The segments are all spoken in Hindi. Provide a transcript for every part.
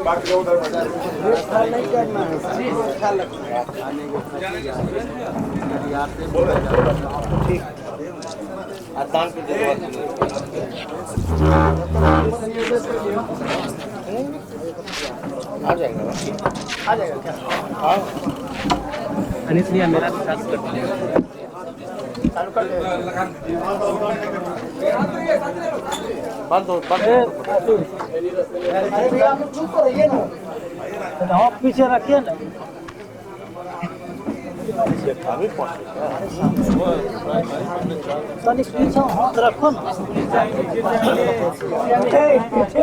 बाकी उधर नहीं करना है, अच्छा लगता है खाने को। ठीक दान की जरूरत आ जाएगा आ जाएगा क्या? हाँ अनिस भैया मेरा भी चालू कर दीजिए। चालू कर दे। बंद हो अरे भैया आप लोग चुप रहिए ना, आप पीछे रखिए ना। अभी पहुँचे तनिक पीछे हाथ रखो ना।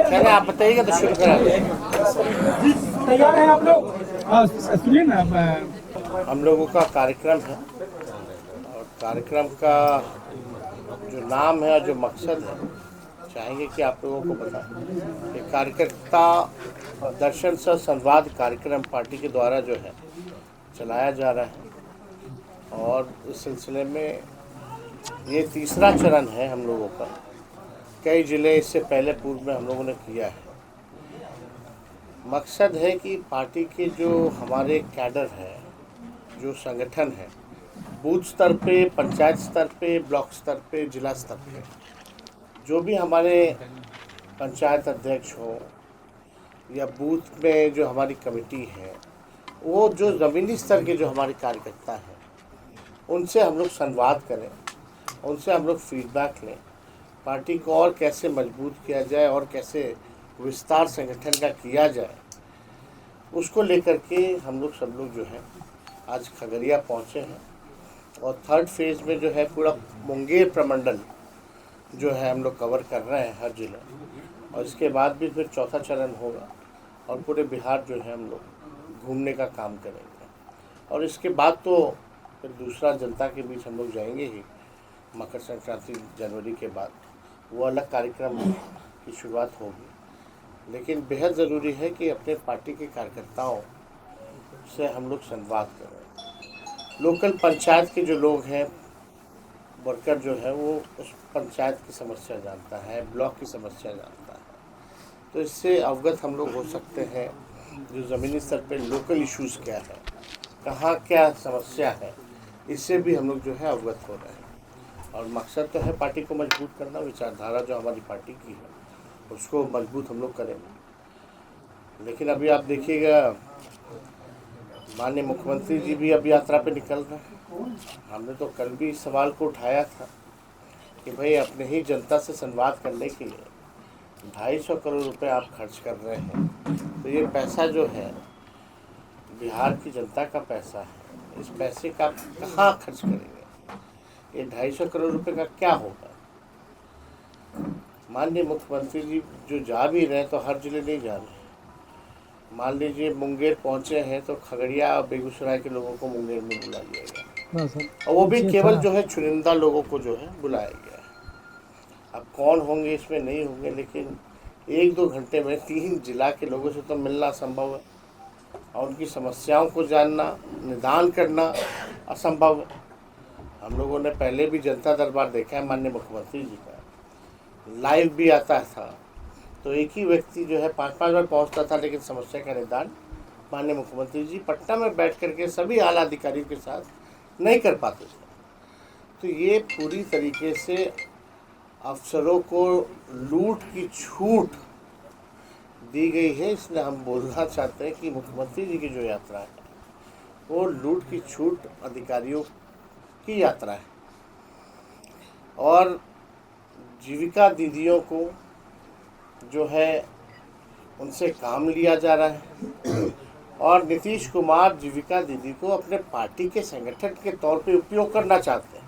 चले आप बताइएगा तो शुरू करा तैयार हैं आप लोग? सुनिए ना, हम लोगों का कार्यक्रम है और कार्यक्रम का जो नाम है और जो मकसद है चाहेंगे कि आप लोगों को बताएं। ये कार्यकर्ता दर्शन सह संवाद कार्यक्रम पार्टी के द्वारा जो है चलाया जा रहा है और इस सिलसिले में ये तीसरा चरण है हम लोगों का। कई जिले इससे पहले पूर्व में हम लोगों ने किया है। मकसद है कि पार्टी के जो हमारे कैडर है, जो संगठन है, बूथ स्तर पे, पंचायत स्तर पे, ब्लॉक स्तर पे, जिला स्तर पे, जो भी हमारे पंचायत अध्यक्ष हो या बूथ में जो हमारी कमेटी है, वो जो ज़मीनी स्तर के जो हमारे कार्यकर्ता हैं उनसे हम लोग संवाद करें, उनसे हम लोग फीडबैक लें, पार्टी को और कैसे मजबूत किया जाए और कैसे विस्तार संगठन का किया जाए, उसको लेकर के हम लोग सब लोग जो है आज खगड़िया पहुँचे हैं और थर्ड फेज़ में जो है पूरा मुंगेर प्रमंडल जो है हम लोग कवर कर रहे हैं हर जिले, और इसके बाद भी फिर चौथा चरण होगा और पूरे बिहार जो है हम लोग घूमने का काम करेंगे। और इसके बाद तो फिर दूसरा जनता के बीच हम लोग जाएंगे ही मकर संक्रांति जनवरी के बाद, वो अलग कार्यक्रम की शुरुआत होगी। लेकिन बेहद ज़रूरी है कि अपने पार्टी के कार्यकर्ताओं से हम लोग संवाद करें। लोकल पंचायत के जो लोग हैं, वर्कर जो है, वो उस पंचायत की समस्या जानता है, ब्लॉक की समस्या जानता है, तो इससे अवगत हम लोग हो सकते हैं जो ज़मीनी स्तर पे लोकल इश्यूज़ क्या है, कहाँ क्या समस्या है, इससे भी हम लोग जो है अवगत हो रहे हैं। और मकसद तो है पार्टी को मजबूत करना, विचारधारा जो हमारी पार्टी की है उसको मजबूत हम लोग करेंगे। लेकिन अभी आप देखिएगा माननीय मुख्यमंत्री जी भी अब यात्रा पे निकल रहे हैं। हमने तो कल भी इस सवाल को उठाया था कि भाई अपने ही जनता से संवाद करने के लिए 250 करोड़ रुपए आप खर्च कर रहे हैं, तो ये पैसा जो है बिहार की जनता का पैसा है, इस पैसे का कहाँ खर्च करेंगे, ये 250 करोड़ रुपए का क्या होगा। माननीय मुख्यमंत्री जी जो जा भी रहे हैं तो हर जिले नहीं जा रहे हैं। मान लीजिए मुंगेर पहुंचे हैं तो खगड़िया और बेगूसराय के लोगों को मुंगेर में बुला लिया गया, और वो भी केवल जो है चुनिंदा लोगों को जो है बुलाया गया है। अब कौन होंगे इसमें नहीं होंगे, लेकिन 1-2 घंटे में 3 जिला के लोगों से तो मिलना संभव है और उनकी समस्याओं को जानना, निदान करना असंभव है। हम लोगों ने पहले भी जनता दरबार देखा है माननीय मुख्यमंत्री जी का, लाइव भी आता था, तो एक ही व्यक्ति जो है 5-5 बार पहुंचता था, लेकिन समस्या का निदान माननीय मुख्यमंत्री जी पटना में बैठ करके सभी आला अधिकारियों के साथ नहीं कर पाते थे। तो ये पूरी तरीके से अफसरों को लूट की छूट दी गई है। इसलिए हम बोलना चाहते हैं कि मुख्यमंत्री जी की जो यात्रा है वो लूट की छूट अधिकारियों की यात्रा है, और जीविका दीदियों को जो है उनसे काम लिया जा रहा है, और नीतीश कुमार जीविका दीदी को अपने पार्टी के संगठन के तौर पे उपयोग करना चाहते हैं।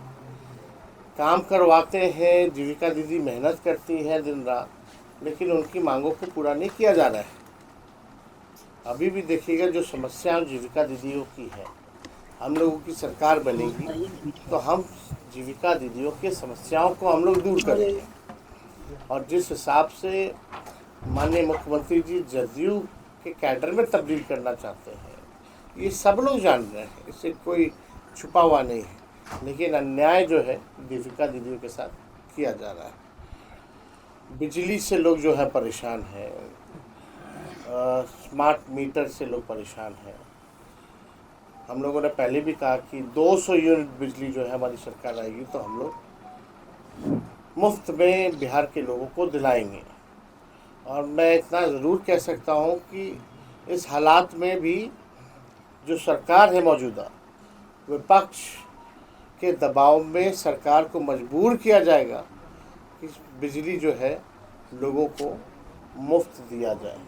काम करवाते हैं, जीविका दीदी मेहनत करती हैं दिन रात, लेकिन उनकी मांगों को पूरा नहीं किया जा रहा है। अभी भी देखिएगा जो समस्या जीविका दीदियों की है, हम लोगों की सरकार बनेगी तो हम जीविका दीदियों की समस्याओं को हम लोग दूर करेंगे। और जिस हिसाब से माननीय मुख्यमंत्री जी जदयू के कैडर में तब्दील करना चाहते हैं, ये सब लोग जान रहे हैं, इससे कोई छुपा हुआ नहीं है, लेकिन अन्याय जो है दीपिका दीदियों के साथ किया जा रहा है। बिजली से लोग जो है परेशान हैं, स्मार्ट मीटर से लोग परेशान हैं। हम लोगों ने पहले भी कहा कि 200 यूनिट बिजली जो है हमारी सरकार आएगी तो हम लोग मुफ्त में बिहार के लोगों को दिलाएंगे। और मैं इतना ज़रूर कह सकता हूँ कि इस हालात में भी जो सरकार है मौजूदा, विपक्ष के दबाव में सरकार को मजबूर किया जाएगा कि बिजली जो है लोगों को मुफ्त दिया जाए,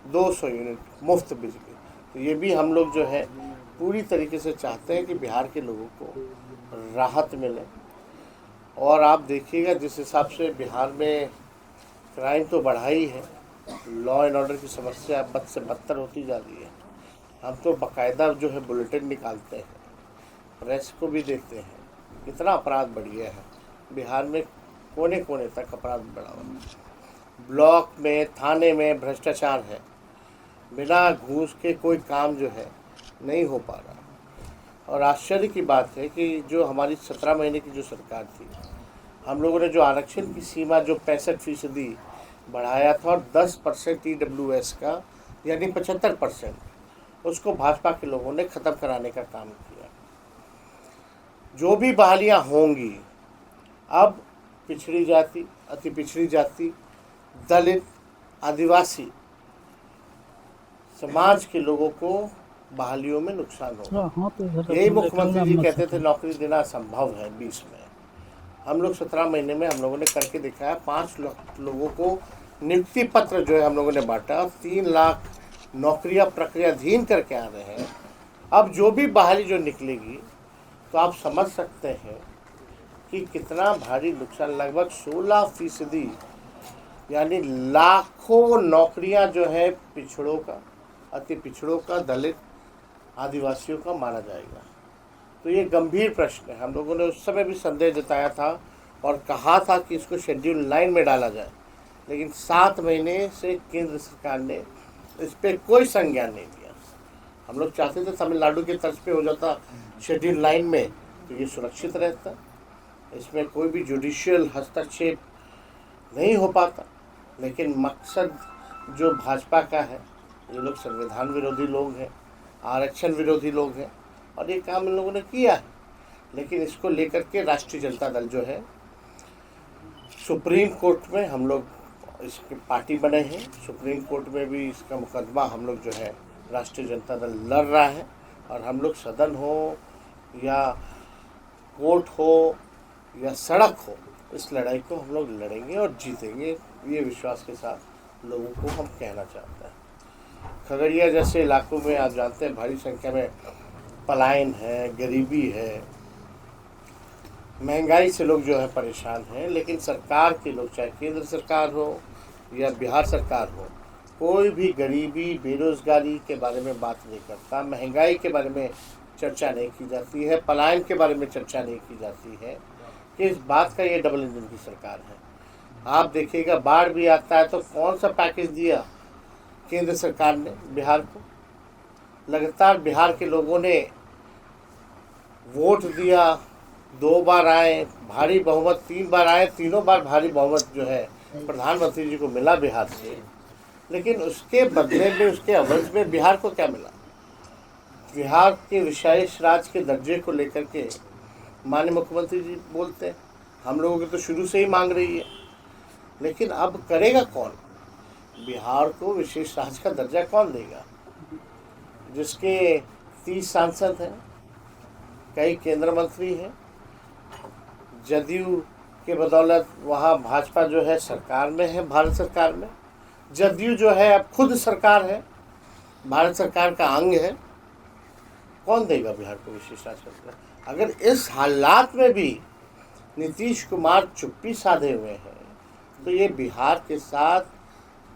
200 यूनिट मुफ्त बिजली। तो ये भी हम लोग जो है पूरी तरीके से चाहते हैं कि बिहार के लोगों को राहत मिले। और आप देखिएगा जिस हिसाब से बिहार में क्राइम तो बढ़ा ही है, लॉ एंड ऑर्डर की समस्या बद से बदतर होती जा रही है। हम तो बाकायदा जो है बुलेटिन निकालते हैं, प्रेस को भी देते हैं, कितना अपराध बढ़ गया है बिहार में, कोने कोने तक अपराध बढ़ा हुआ है। ब्लॉक में, थाने में भ्रष्टाचार है, बिना घूस के कोई काम जो है नहीं हो पा रहा। और आश्चर्य की बात है कि जो हमारी 17 महीने की जो सरकार थी, हम लोगों ने जो आरक्षण की सीमा जो 65% बढ़ाया था और 10% EWS का यानी 75% उसको भाजपा के लोगों ने ख़त्म कराने का काम किया। जो भी बहालियाँ होंगी अब पिछड़ी जाति, अति पिछड़ी जाति, दलित, आदिवासी समाज के लोगों को बहालियों में नुकसान होगा। यही मुख्यमंत्री जी कहते थे नौकरी देना असंभव है 20 में। हम लोग 17 महीने में हम लोगों ने करके दिखाया। 5 लाख लोगों को नियुक्ति पत्र जो है हम लोगों ने बांटा, 3 लाख नौकरियां प्रक्रियाधीन करके आ रहे हैं। अब जो भी बहाली जो निकलेगी तो आप समझ सकते हैं कि कितना भारी नुकसान, लगभग 16% यानी लाखों नौकरियां जो है पिछड़ों का, अति पिछड़ों का, दलित, आदिवासियों का मारा जाएगा। तो ये गंभीर प्रश्न है। हम लोगों ने उस समय भी संदेह जताया था और कहा था कि इसको शेड्यूल 9 में डाला जाए, लेकिन 7 महीने से केंद्र सरकार ने इस पर कोई संज्ञान नहीं लिया। हम लोग चाहते थे तमिलनाडु के तर्ज पे हो जाता शेड्यूल 9 में, तो ये सुरक्षित रहता, इसमें कोई भी जुडिशियल हस्तक्षेप नहीं हो पाता। लेकिन मकसद जो भाजपा का है, ये लोग संविधान विरोधी लोग हैं, आरक्षण विरोधी लोग हैं और ये काम इन लोगों ने किया है। लेकिन इसको लेकर के राष्ट्रीय जनता दल जो है सुप्रीम कोर्ट में हम लोग इसके पार्टी बने हैं। सुप्रीम कोर्ट में भी इसका मुकदमा हम लोग जो है राष्ट्रीय जनता दल लड़ रहा है। और हम लोग सदन हो या कोर्ट हो या सड़क हो, इस लड़ाई को हम लोग लड़ेंगे और जीतेंगे, ये विश्वास के साथ लोगों को हम कहना चाहते हैं। खगड़िया जैसे इलाकों में आप जानते हैं भारी संख्या में पलायन है, गरीबी है, महंगाई से लोग जो है परेशान हैं। लेकिन सरकार के लोग, चाहे केंद्र सरकार हो या बिहार सरकार हो, कोई भी गरीबी, बेरोजगारी के बारे में बात नहीं करता, महंगाई के बारे में चर्चा नहीं की जाती है, पलायन के बारे में चर्चा नहीं की जाती है कि इस बात का ये डबल इंजन की सरकार है। आप देखिएगा बाढ़ भी आता है तो कौन सा पैकेज दिया केंद्र सरकार ने बिहार को। लगातार बिहार के लोगों ने वोट दिया, 2 बार आए, भारी बहुमत 3 बार आए, तीनों बार भारी बहुमत जो है प्रधानमंत्री जी को मिला बिहार से। लेकिन उसके बदले में, उसके अवज में बिहार को क्या मिला? बिहार के विशेष राज्य के दर्जे को लेकर के माननीय मुख्यमंत्री जी बोलते हैं, हम लोगों की तो शुरू से ही मांग रही है। लेकिन अब करेगा कौन? बिहार को विशेष राज्य का दर्जा कौन देगा? जिसके 30 सांसद हैं, कई केंद्र मंत्री हैं, जदयू के बदौलत वहाँ भाजपा जो है सरकार में है, भारत सरकार में। जदयू जो है अब खुद सरकार है, भारत सरकार का अंग है। कौन देगा बिहार को विशेष राज्य का दर्जा? अगर इस हालात में भी नीतीश कुमार चुप्पी साधे हुए हैं तो ये बिहार के साथ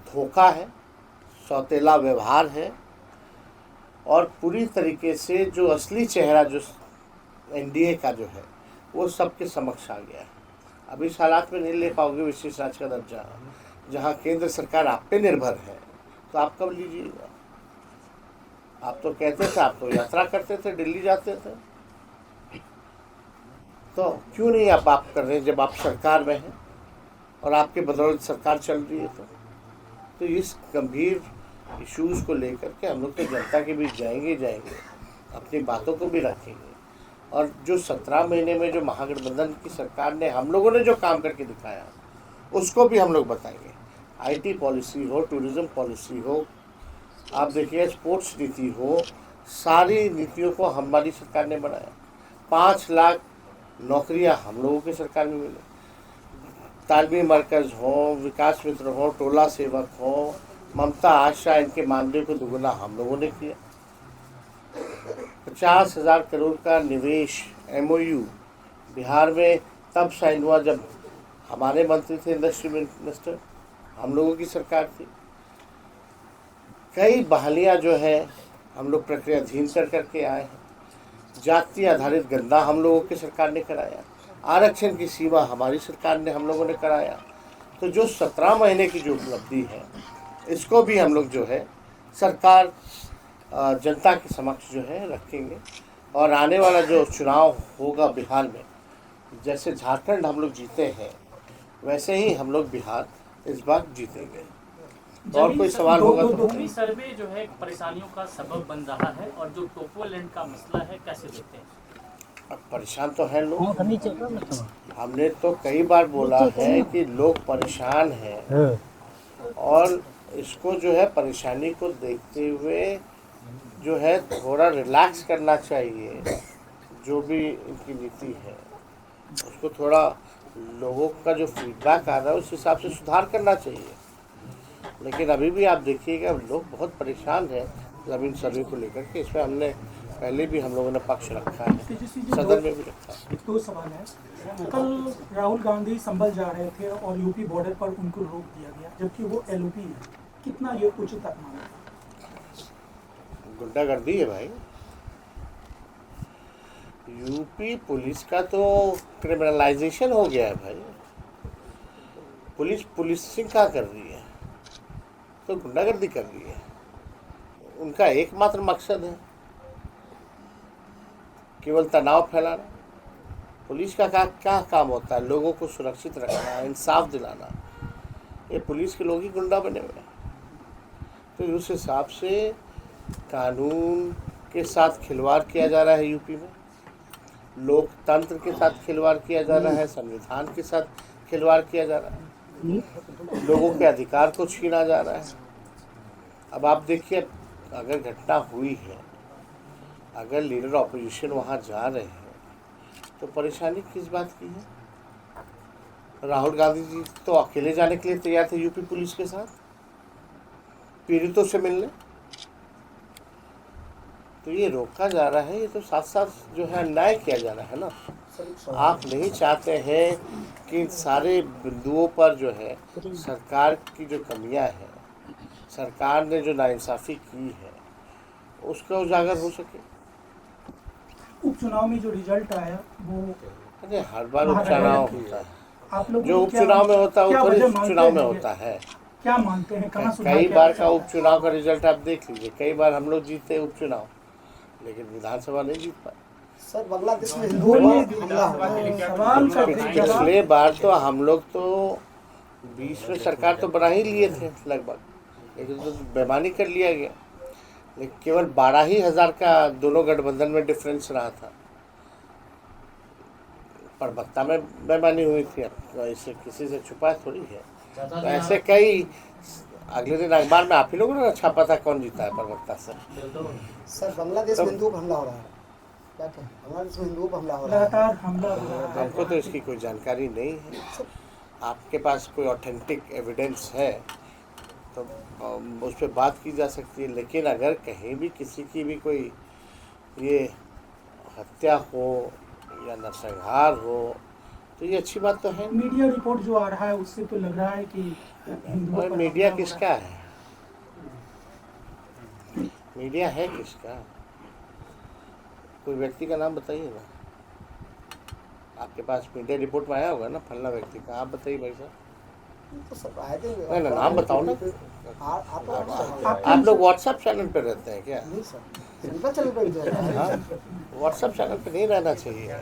धोखा है, सौतेला व्यवहार है और पूरी तरीके से जो असली चेहरा जो एनडीए का जो है वो सबके समक्ष आ गया है। अब इस हालात में नहीं ले पाओगे विशेष राज्य का दर्जा, जहाँ केंद्र सरकार आप पे निर्भर है, तो आप कब लीजिएगा? आप तो कहते थे, आप तो यात्रा करते थे, दिल्ली जाते थे, तो क्यों नहीं आप कर रहे हैं जब आप सरकार में हैं? और आपके बदौलत सरकार चल रही है। तो इस गंभीर इश्यूज़ को लेकर के हम लोग तो जनता के बीच जाएंगे, अपनी बातों को भी रखेंगे, और जो 17 महीने में जो महागठबंधन की सरकार ने, हम लोगों ने जो काम करके दिखाया उसको भी हम लोग बताएंगे। आईटी पॉलिसी हो, टूरिज्म पॉलिसी हो, आप देखिए स्पोर्ट्स नीति हो, सारी नीतियों को हमारी सरकार ने बनाया। 5 लाख नौकरियां हम लोगों की सरकार में मिली। तालमी मरकज़ हो, विकास मित्र हो, टोला सेवक हो, ममता आशा, इनके मानदेय को दुगुना हम लोगों ने किया। 50,000 करोड़ का निवेश MOU बिहार में तब साइन हुआ जब हमारे मंत्री थे इंडस्ट्री मिनिस्टर, हम लोगों की सरकार थी। कई बहालियाँ जो है हम लोग प्रक्रियाधीन करके आए हैं। जाति आधारित गंदा हम लोगों की सरकार ने कराया। आरक्षण की सीमा हमारी सरकार ने, हम लोगों ने कराया। तो जो 17 महीने की जो उपलब्धि है, इसको भी हम लोग जो है सरकार जनता के समक्ष जो है रखेंगे। और आने वाला जो चुनाव होगा बिहार में, जैसे झारखंड हम लोग जीते हैं वैसे ही हम लोग बिहार इस बार जीतेंगे। तो और कोई सवाल होगा तो। भूमि सर्वे जो है परेशानियों का सबब बन रहा है, और जो टोपोलैंड का मसला है कैसे देखते हैं? अब परेशान तो हैं लोग। हमने तो कई बार बोला है कि लोग परेशान हैं, और इसको जो है परेशानी को देखते हुए जो है थोड़ा रिलैक्स करना चाहिए। जो भी इनकी नीति है उसको थोड़ा लोगों का जो फीडबैक आ रहा है उस हिसाब से सुधार करना चाहिए। लेकिन अभी भी आप देखिएगा लोग बहुत परेशान हैं ज़मीन सर्वे को लेकर के। इसमें हमने पहले भी हम लोगों ने पक्ष रखा है, सदन में भी रखा है। 2 सवाल है। कल राहुल गांधी संभल जा रहे थे और यूपी बॉर्डर पर उनको रोक दिया गया, जबकि वो LOP है। कितना ये उचित माना? गुंडागर्दी है भाई। यूपी पुलिस का तो क्रिमिनलाइजेशन हो गया है भाई। पुलिसिंग क्या कर रही है? तो गुंडागर्दी कर रही है। उनका एकमात्र मकसद है केवल तनाव फैलाना। पुलिस का क्या काम होता है? लोगों को सुरक्षित रखना, इंसाफ दिलाना। ये पुलिस के लोग ही गुंडा बने हुए हैं। तो उस हिसाब से कानून के साथ खिलवाड़ किया जा रहा है यूपी में, लोकतंत्र के साथ खिलवाड़ किया जा रहा है, संविधान के साथ खिलवाड़ किया जा रहा है, लोगों के अधिकार को छीना जा रहा है। अब आप देखिए, अगर घटना हुई है, अगर लीडर ऑपोजिशन वहाँ जा रहे हैं तो परेशानी किस बात की है? राहुल गांधी जी तो अकेले जाने के लिए तैयार थे यूपी पुलिस के साथ पीड़ितों से मिलने। तो ये रोका जा रहा है, ये तो साथ साथ जो है अन्याय किया जा रहा है ना। आप नहीं चाहते हैं कि सारे बिंदुओं पर जो है सरकार की जो कमियां हैं, सरकार ने जो नाइंसाफ़ी की है, उसका उजागर हो सके। उपचुनाव में जो रिजल्ट आया वो, अरे हर बार उपचुनाव होता है। आप लोग जो उपचुनाव में होता है वो थोड़ी उपचुनाव में होता है। क्या मानते हैं? कई बार का उपचुनाव का रिजल्ट आप देख लीजिए। कई बार हम लोग जीते उपचुनाव, लेकिन विधानसभा नहीं जीत पाए। सर, बांग्लादेश में हिंदू हमला हुआ। पिछले बार तो हम लोग तो 20 में सरकार तो बना ही लिए थे लगभग, लेकिन तो बेईमानी कर लिया गया। लेकिन केवल 12,000 का दोनों गठबंधन में डिफरेंस रहा था। परबत्ता में बेईमानी हुई थी। अब ऐसे किसी से छुपा थोड़ी है। तो ऐसे कई, अगले दिन अखबार में आप ही लोगों ने छापा था कौन जीता है परबत्ता से। सर, बांग्लादेश में हिंदू हमला हो रहा है। क्या कहें? बांग्लादेश में हिंदू हमला हो रहा है। लगातार हमला हो रहा है। हमको तो इसकी कोई जानकारी नहीं है। आपके पास कोई ऑथेंटिक एविडेंस है तो उस पर बात की जा सकती है। लेकिन अगर कहीं भी किसी की भी कोई ये हत्या हो या नरसंहार हो तो ये अच्छी बात तो है। मीडिया रिपोर्ट जो आ रहा है उससे तो लग रहा है कि और मीडिया किसका है? मीडिया है किसका? कोई व्यक्ति का नाम बताइए ना। आपके पास मीडिया रिपोर्ट में आया होगा ना फलना व्यक्ति का। आप बताइए भाई साहब। तो सब आए थे। नहीं ना, नाम बताओ ना। आप लोग व्हाट्सएप चैनल पे रहते हैं क्या? नहीं सर, सिंपल चैनल पे। हाँ, व्हाट्सएप चैनल पे नहीं रहना चाहिए।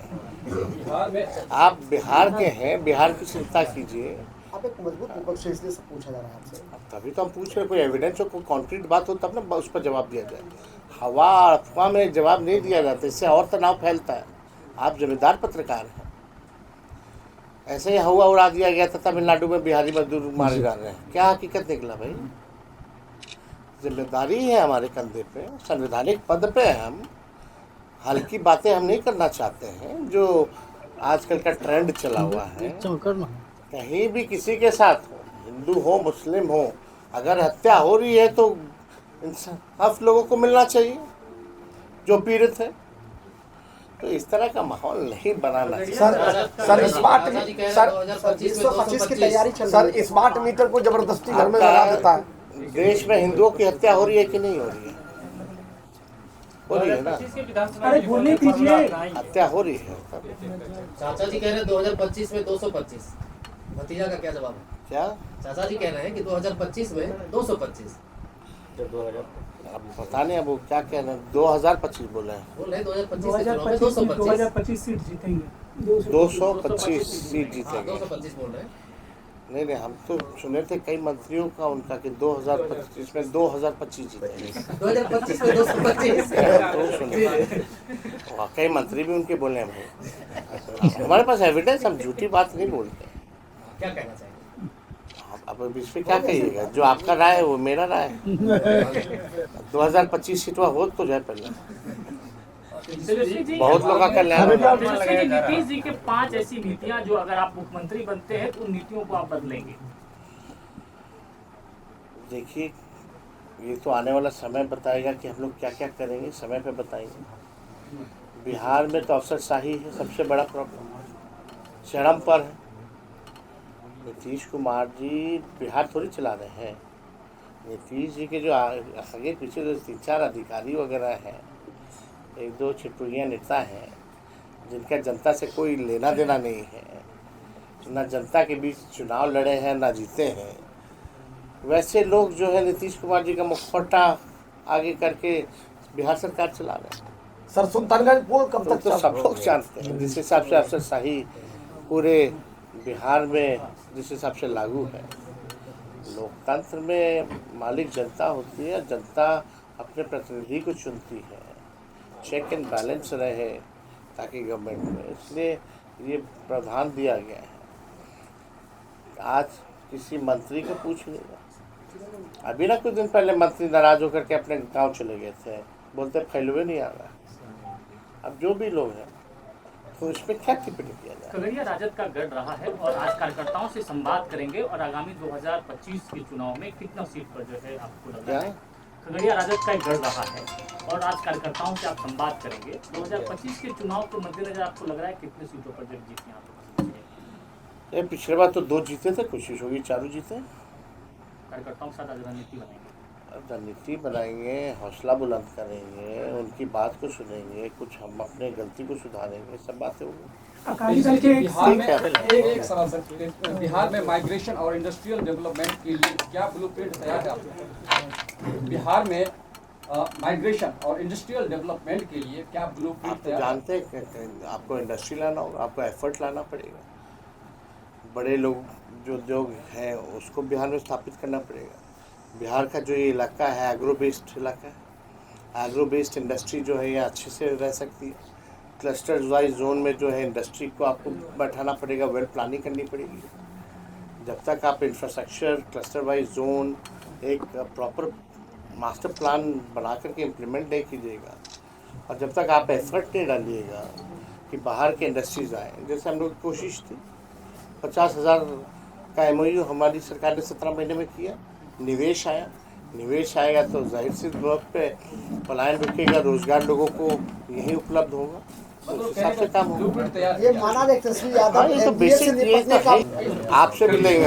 आप बिहार के हैं, बिहार की चिंता कीजिए। आप एक मजबूत विपक्ष है, इसलिए सब पूछा जा रहा है आपसे। अब तभी तो हम पूछ रहे, कोई एविडेंस हो, कोई कॉन्क्रीट बात हो तब ना उस पर जवाब दिया जाए। हवा अफवाह में जवाब नहीं दिया जाता, इससे और तनाव फैलता है। आप जिम्मेदार पत्रकार हैं। ऐसे ही हवा उड़ा दिया गया था तमिलनाडु में बिहारी मजदूर मारे जा रहे हैं, क्या हकीकत निकला भाई? जिम्मेदारी है हमारे कंधे पे, संवैधानिक पद पे है हम। हल्की बातें हम नहीं करना चाहते हैं। जो आजकल का ट्रेंड चला हुआ है, कहीं भी किसी के साथ हो, हिंदू हो मुस्लिम हो, अगर हत्या हो रही है तो इंसाफ लोगों को मिलना चाहिए जो पीड़ित है। तो इस तरह का माहौल नहीं बनाना चाहिए। सर स्मार्ट 125 की तैयारी चल रही है। सर स्मार्ट मीटर को जबरदस्ती घर में लगा देता है। देश में हिंदुओं की हत्या हो रही है कि नहीं हो रही है? हो रही है ना, अरे बोलने दीजिए। हत्या हो रही है। चाचा जी कह रहे हैं 2025 में 225। भतीजा का क्या जवाब है? क्या चाचा जी कह रहे हैं कि 2025 में 225। अब पता नहीं, अब वो क्या कह रहे हैं, 2025 बोल रहे हैं। बोल रहे हैं 2025 सीट जीतेंगे। 225 सीट जीतेंगे। 225 बोल रहे हैं। नहीं, हम तो सुने थे कई मंत्रियों का उनका कि 2025 में 2025 जीतेंगे। 2025 में 225। तो सुने कई मंत्री भी उनके बोले हैं भाई। हमारे पास एविडेंस, हम झूठी बात नहीं बोलते। क्या कहना चाहिए? अब इस पे क्या कहिएगा? जो आपका राय है वो मेरा राय है। 2025 सीटवा हो तो जाए पहले, बहुत लोगों का कल्याण होगा। नीतीश जी के 5 ऐसी नीतियां जो अगर आप मुख्यमंत्री बनते हैं तो उन नीतियों को आप बदलेंगे। देखिए, ये तो आने वाला समय बताएगा कि हम लोग क्या क्या करेंगे, समय पे बताएंगे। बिहार में तो अफसरशाही है सबसे बड़ा प्रॉब्लम, चरम पर है। नीतीश कुमार जी बिहार थोड़ी चला रहे हैं। नीतीश जी के जो आगे पीछे जो 3-4 अधिकारी वगैरह हैं, 1-2 छिटपुड़िया नेता हैं जिनका जनता से कोई लेना देना नहीं है, ना जनता के बीच चुनाव लड़े हैं ना जीते हैं, वैसे लोग जो है नीतीश कुमार जी का मुखपट्टा आगे करके बिहार सरकार चला रहे हैं। सर सुल्तानगंज पुल कब तक? तो सब लोग जानते हैं जिस हिसाब से अफसरशाही पूरे बिहार में जिस हिसाब से लागू है। लोकतंत्र में मालिक जनता होती है, जनता अपने प्रतिनिधि को चुनती है, चेक एंड बैलेंस रहे ताकि गवर्नमेंट में, इसलिए ये प्रावधान दिया गया है। आज किसी मंत्री को पूछ लेगा। अभी ना कुछ दिन पहले मंत्री नाराज होकर के अपने गांव चले गए थे, बोलते फैलुए नहीं आ रहा। अब जो भी लोग हैं तो इस पर क्या टिप्पणी किया जाए? खगड़िया राजद का गढ़ रहा है और आज कार्यकर्ताओं से संवाद करेंगे और आगामी 2025 के चुनाव में कितना सीट पर जो है आपको लग रहा है? खगड़िया राजद का एक गढ़ रहा है और आज कार्यकर्ताओं से आप संवाद करेंगे। 2025 के चुनाव के मद्देनजर आपको लग रहा है कितने सीटों पर जब जीतने आप? ये पिछले बार तो 2 जीते थे, कोशिश होगी 4 जीते। कार्यकर्ताओं के साथ आज रणनीति बनाएंगे। रणनीति बनाएंगे, हौसला बुलंद करेंगे, उनकी बात को सुनेंगे, कुछ हम अपने गलती को सुधारेंगे, सब बातें होंगी। अकाली दल के एक सवाल सर, बिहार में माइग्रेशन और इंडस्ट्रियल डेवलपमेंट के लिए क्या ब्लूप्रिंट तैयार है आपका? बिहार में माइग्रेशन और इंडस्ट्रियल डेवलपमेंट के लिए क्या ब्लूप्रिंट आप तो तैयार? जानते हैं कि आपको इंडस्ट्री लाना होगा, आपको एफर्ट लाना पड़ेगा। बड़े लोग जो उद्योग हैं उसको बिहार में स्थापित करना पड़ेगा। बिहार का जो ये इलाका है एग्रो बेस्ड इलाका है, एग्रो बेस्ड इंडस्ट्री जो है ये अच्छे से रह सकती है। क्लस्टर वाइज जोन में जो है इंडस्ट्री को आपको बैठाना पड़ेगा, वेल प्लानिंग करनी पड़ेगी। जब तक आप इंफ्रास्ट्रक्चर क्लस्टर वाइज जोन एक प्रॉपर मास्टर प्लान बना करके इम्प्लीमेंट नहीं कीजिएगा और जब तक आप एफर्ट नहीं डालिएगा कि बाहर के इंडस्ट्रीज आए, जैसे हम लोग की कोशिश थी 50,000 का MOU हमारी सरकार ने 17 महीने में किया, निवेश आया। निवेश आएगा तो जाहिर सी तौर पे पलायन रुकेगा, रोजगार लोगों को यही उपलब्ध होगा, तो उस हिसाब से काम होगा। ये माना एक तस्वीर यादव ये तो बेसिक, ये तो आपसे भी लेंगे।